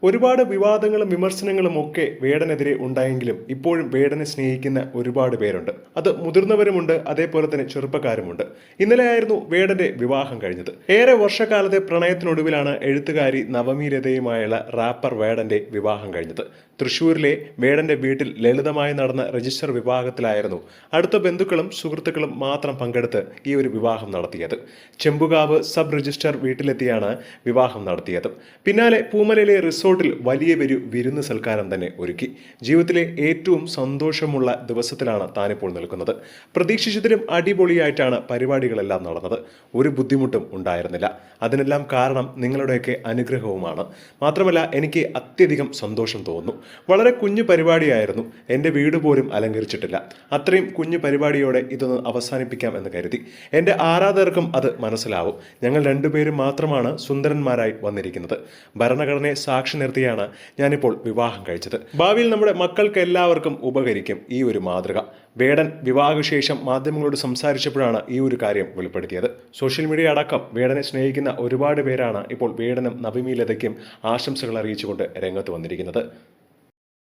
ഒരുപാട് വിവാദങ്ങളും വിമർശനങ്ങളും ഒക്കെ വേടനെതിരെ ഉണ്ടായെങ്കിലും ഇപ്പോഴും വേടനെ സ്നേഹിക്കുന്ന ഒരുപാട് പേരുണ്ട്. അത് മുതിർന്നവരുമുണ്ട്, അതേപോലെ തന്നെ ചെറുപ്പക്കാരുമുണ്ട്. ഇന്നലെയായിരുന്നു വേടന്റെ വിവാഹം കഴിഞ്ഞത്. ഏറെ വർഷക്കാലത്തെ പ്രണയത്തിനൊടുവിലാണ് എഴുത്തുകാരി നവമി ലതയുമായുള്ള റാപ്പർ വേടന്റെ വിവാഹം കഴിഞ്ഞത്. തൃശൂരിലെ വേടന്റെ വീട്ടിൽ ലളിതമായി നടന്ന രജിസ്റ്റർ വിവാഹത്തിലായിരുന്നു അടുത്ത ബന്ധുക്കളും സുഹൃത്തുക്കളും മാത്രം പങ്കെടുത്ത് ഈ ഒരു വിവാഹം നടത്തിയത്. ചെമ്പുകാവ് സബ് രജിസ്റ്റർ വീട്ടിലെത്തിയാണ് വിവാഹം നടത്തിയത്. പിന്നാലെ പൂമലയിലെ റിസോർട്ടിൽ വലിയൊരു വിരുന്ന് സൽക്കാരം തന്നെ ഒരുക്കി. ജീവിതത്തിലെ ഏറ്റവും സന്തോഷമുള്ള ദിവസത്തിലാണ് താനിപ്പോൾ നിൽക്കുന്നത്. പ്രതീക്ഷിച്ചതിലും അടിപൊളിയായിട്ടാണ് പരിപാടികളെല്ലാം നടന്നത്. ഒരു ബുദ്ധിമുട്ടും ഉണ്ടായിരുന്നില്ല. അതിനെല്ലാം കാരണം നിങ്ങളുടെയൊക്കെ അനുഗ്രഹവുമാണ്. മാത്രമല്ല, എനിക്ക് അത്യധികം സന്തോഷം തോന്നുന്നു. വളരെ കുഞ്ഞു പരിപാടിയായിരുന്നു. എൻ്റെ വീട് പോലും അലങ്കരിച്ചിട്ടില്ല. അത്രയും കുഞ്ഞു പരിപാടിയോടെ ഇതൊന്ന് അവസാനിപ്പിക്കാം എന്ന് കരുതി. എൻ്റെ ആരാധകർക്കും അത് മനസ്സിലാവും. ഞങ്ങൾ രണ്ടുപേരും മാത്രമാണ് സുന്ദരന്മാരായി വന്നിരിക്കുന്നത്. ഭരണഘടനയെ സാക്ഷി നിർത്തിയാണ് ഞാനിപ്പോൾ വിവാഹം കഴിച്ചത്. ഭാവിയിൽ നമ്മുടെ മക്കൾക്ക് എല്ലാവർക്കും ഉപകരിക്കും ഈ ഒരു മാതൃക. വേടൻ വിവാഹശേഷം മാധ്യമങ്ങളോട് സംസാരിച്ചപ്പോഴാണ് ഈ ഒരു കാര്യം വെളിപ്പെടുത്തിയത്. സോഷ്യൽ മീഡിയ അടക്കം വേടനെ സ്നേഹിക്കുന്ന ഒരുപാട് പേരാണ് ഇപ്പോൾ വേടനും നവമി ലതയ്ക്കും ആശംസകൾ അറിയിച്ചുകൊണ്ട് രംഗത്ത് വന്നിരിക്കുന്നത്.